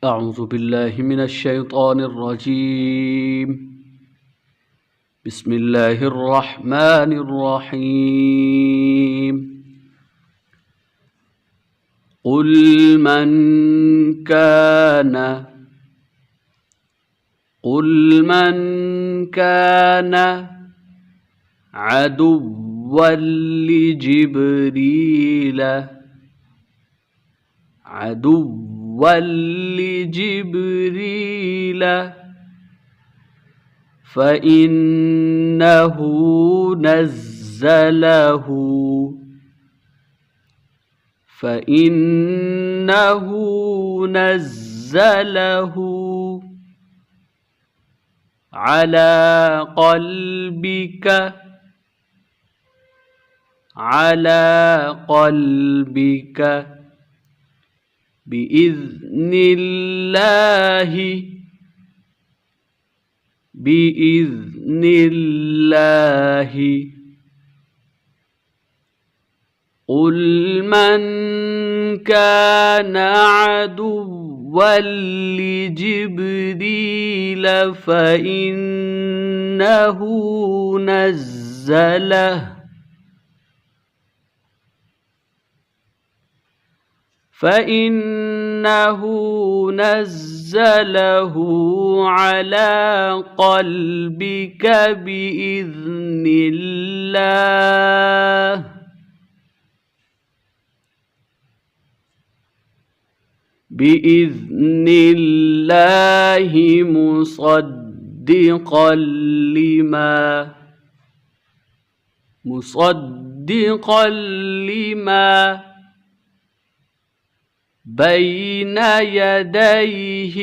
أعوذ بالله من الشيطان الرجيم. بسم الله الرحمن الرحيم. قل من كان عدوا لجبريل فإنه نزله على قلبك بإذن الله. قل من كان عدوا لجبريل فإنه نزله على قلبك بإذن الله مصدقا لما بين يديه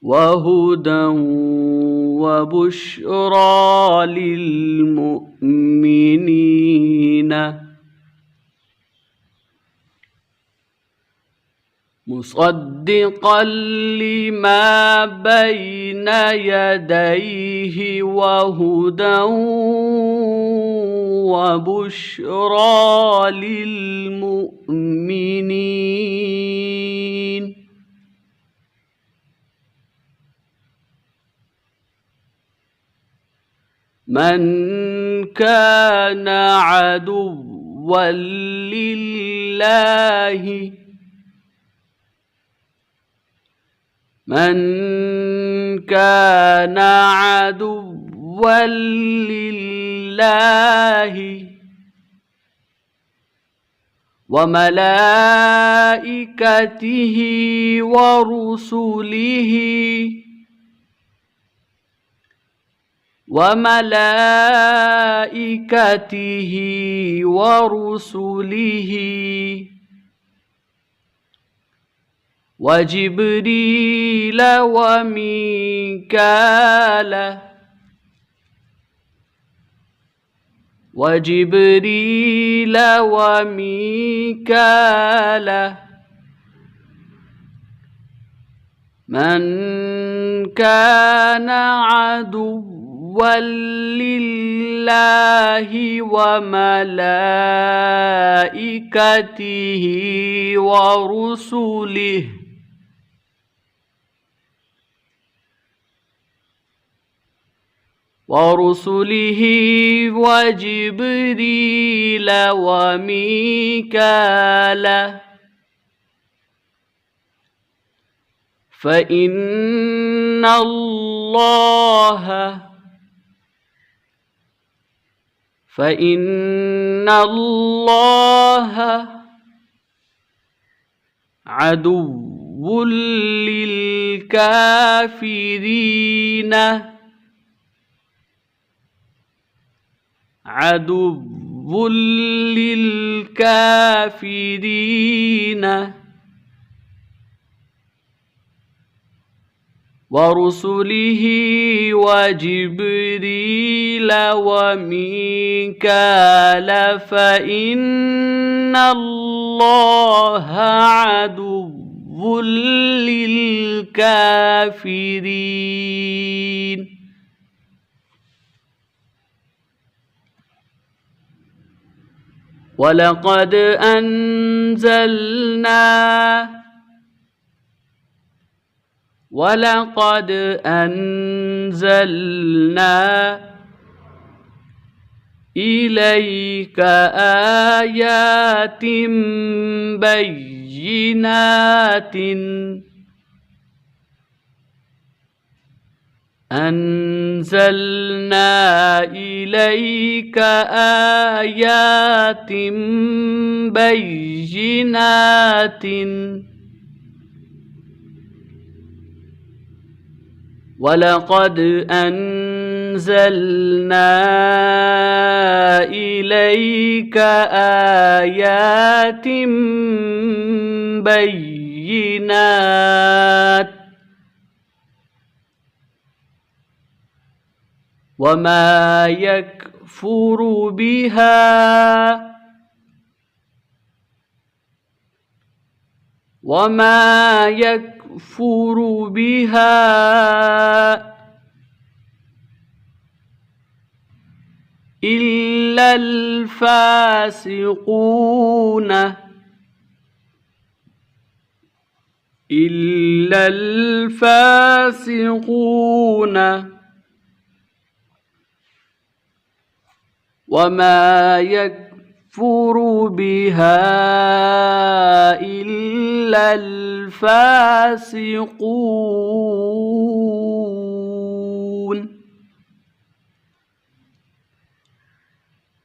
وهدى وبشرى للمؤمنين مصدقا لما بين يديه وهدى وبشرى للمؤمنين. من كان عدوا لله وملائكته ورسله وجبريل وميكال من كان عدوا لله وملائكته ورسله وجبريل وميكال فإن الله عدو للكافرين ورسله وجبريل وميكال فإن الله عدو للكافرين ولقد أنزلنا إليك آيات بينات ولقد أنزلنا إليك آيات بينات وما يكفر بها إلا الفاسقون وما يكفر بها إلا الفاسقون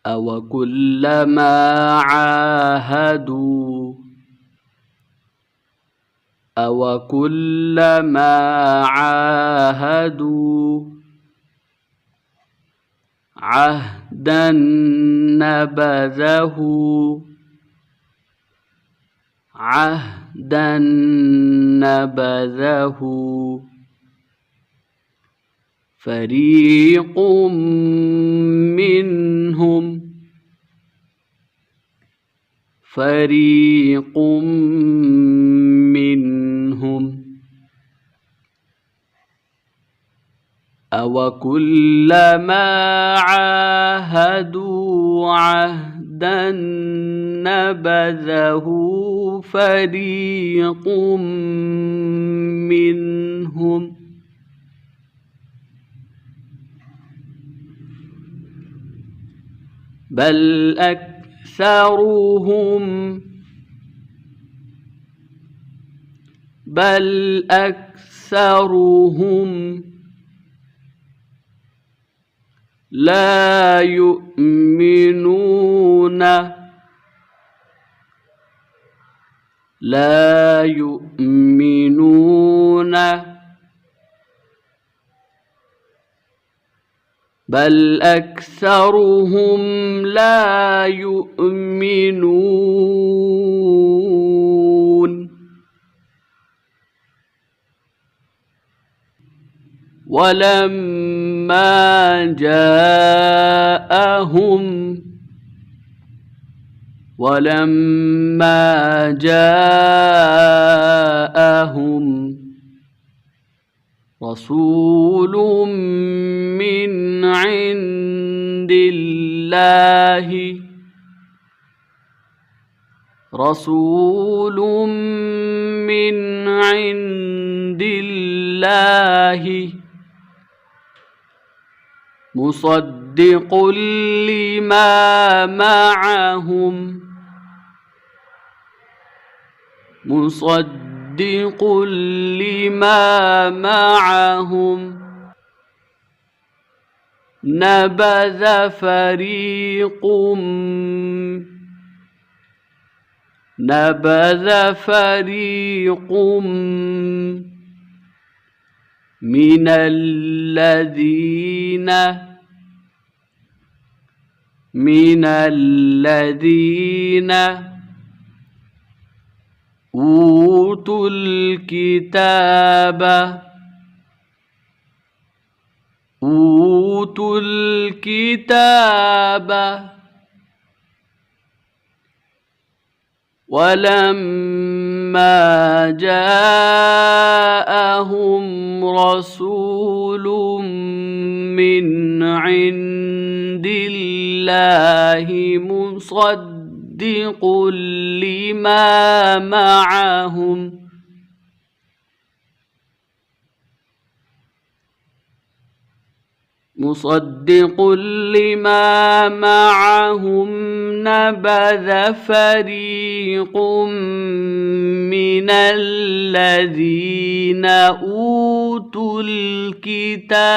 أوكلما عاهدوا عهدا نبذه فريق منهم أوكلما عاهدوا عهدا نبذه فريق منهم بل أكثرهم لا يؤمنون بل أكثرهم لا يؤمنون ولما جاءهم رسول من عند الله مصدق لما معهم نبذ فريق من الذين أوتوا الكتاب أوتوا الكتاب ولما جاءهم رسول من عند الله مصدق لما معهم نبذ فريق من الذين أوتوا الكتاب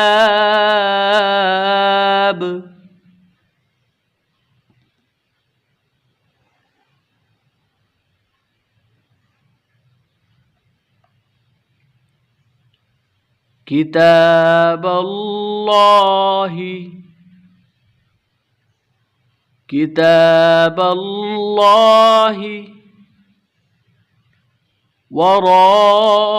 كتاب الله وراء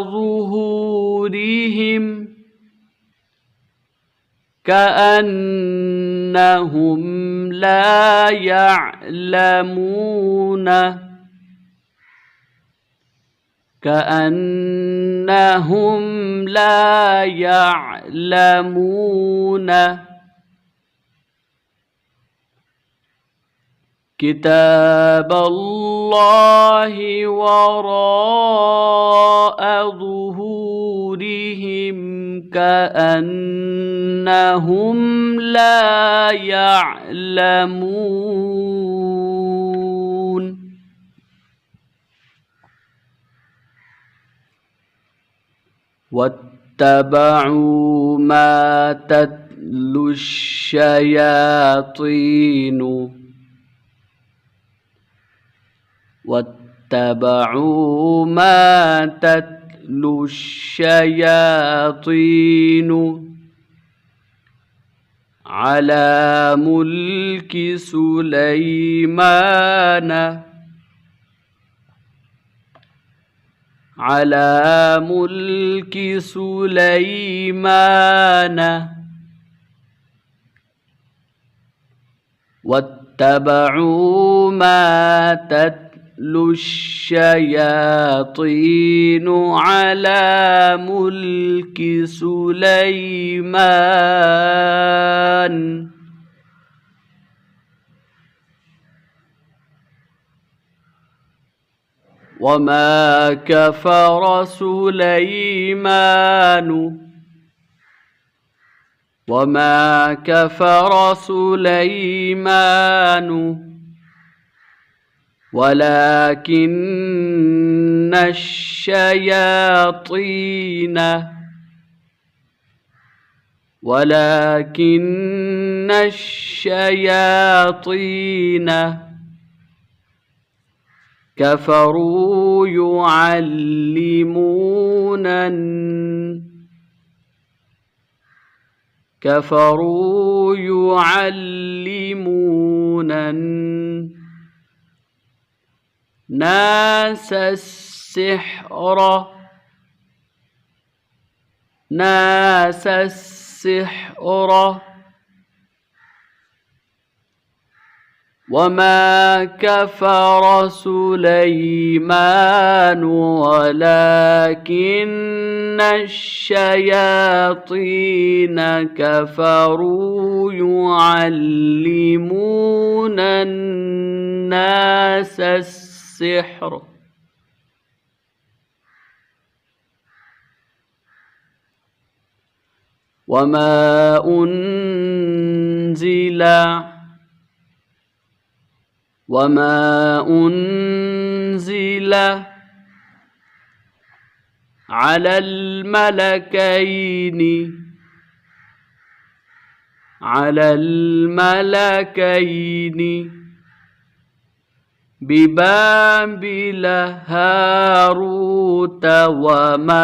ظهورهم كأنهم لا يعلمون كتاب الله وراء ظهورهم كأنهم لا يعلمون واتبعوا ما تتلو الشياطين على ملك سليمان واتبعوا ما تتلو الشياطين على ملك سليمان وما كفر سليمان ولكن الشياطين كفروا يعلمون الناس السحر وما كفر سليمان ولكن الشياطين كفروا يعلمون الناس السحر وما أنزل على الملكين ببابل هاروت وماروت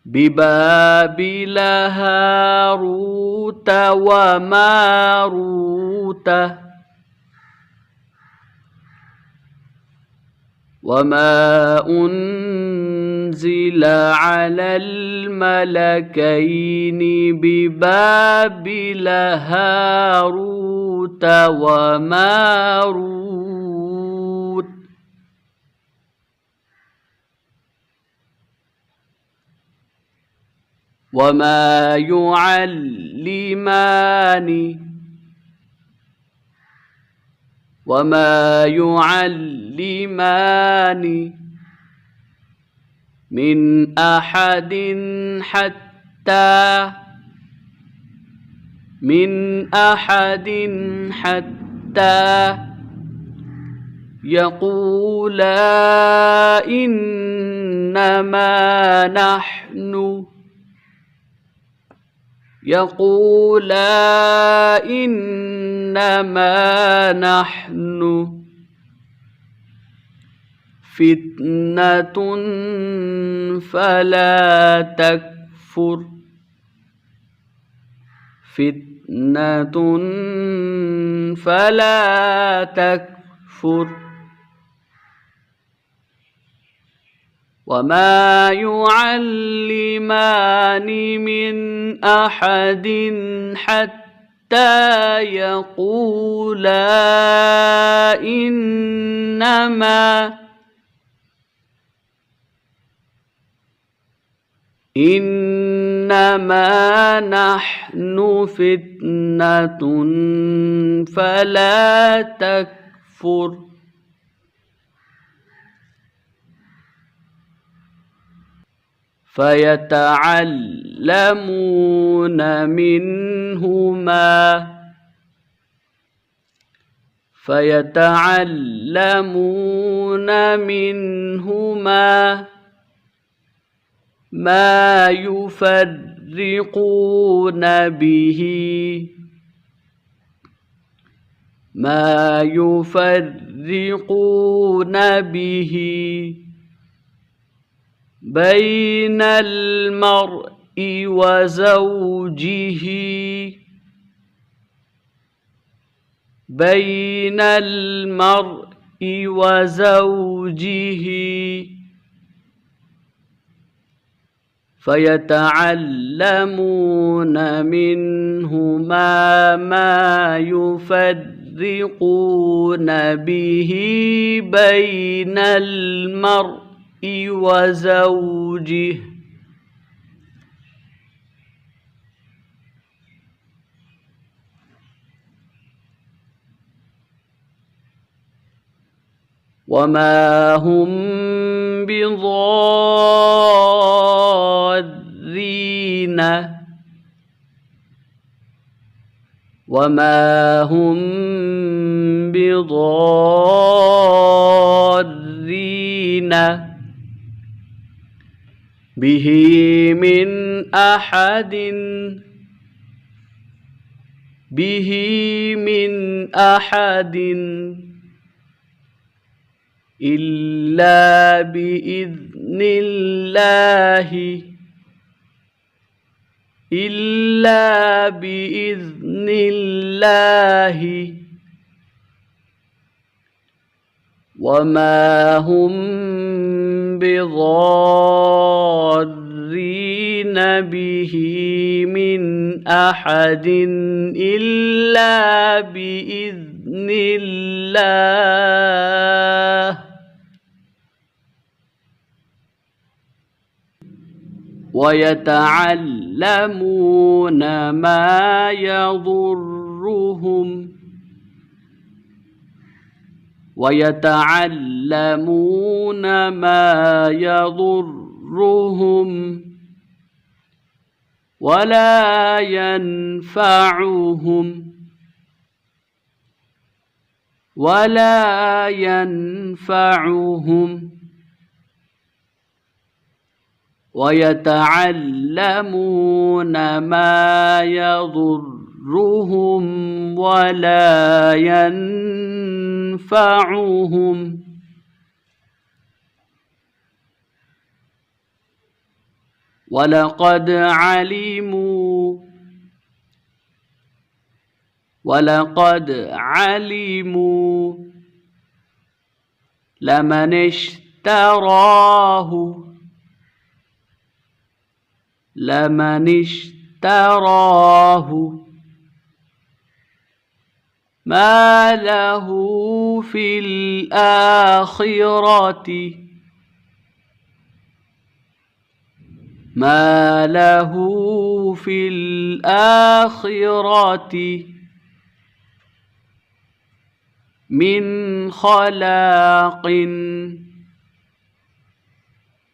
ببابل هاروت وماروت وما أنزل على الملكين ببابل هاروت وماروت وما يعلمان من أحد حتى يقولا إنما نحن فتنة فلا تكفر وما يعلمان من أحد حتى يقولا إنما نحن فتنة فلا تكفر فيتعلمون منهما ما يفرقون به بين المرء وزوجه فيتعلمون منهما ما يفرقون به بين المرء وزوجه وما هم بضارين به من أحد إلا بإذن الله وما هم بضارين به من أحد إلا بإذن الله ويتعلمون ما يضرهم ولا ينفعهم ويتعلمون ما يضرهم ولا ينفعهم ولقد علموا لمن اشتراه ما له في الآخرة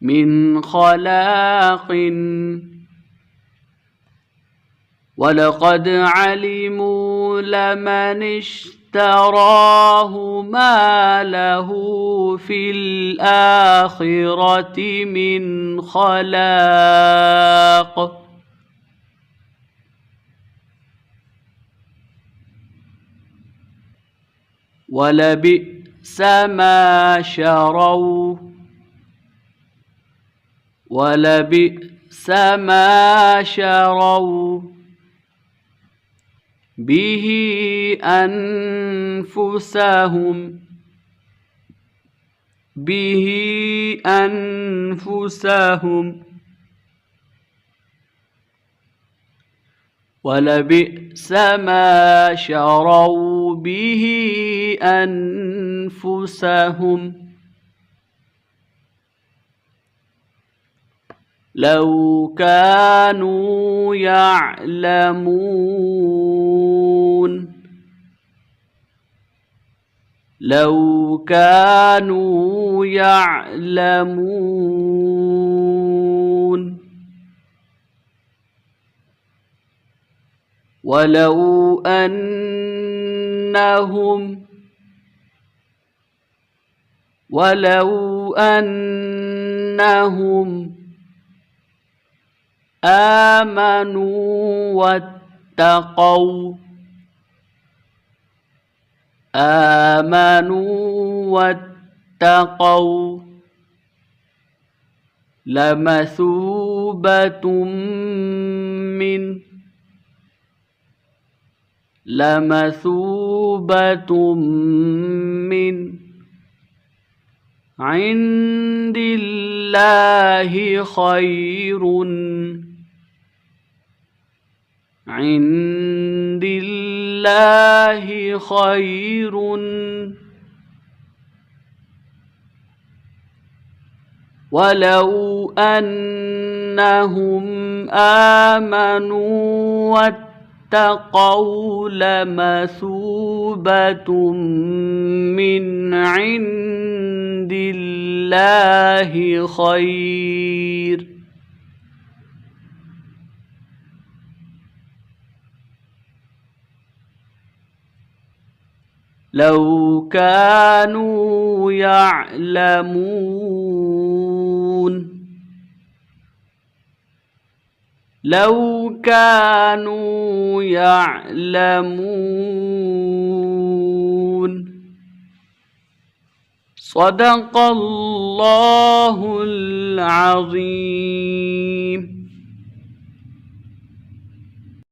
من خلاق ولقد علموا لمن اشتراه ما له في الآخرة من خلاق ولبئس ما شروا به أنفسهم ولبئس ما شروا به أنفسهم لو كانوا يعلمون ولو أنهم آمنوا واتقوا لمثوبة من عند الله خير ولو أنهم آمنوا واتقوا لمثوبة من عند الله خير لو كانوا يعلمون صدق الله العظيم.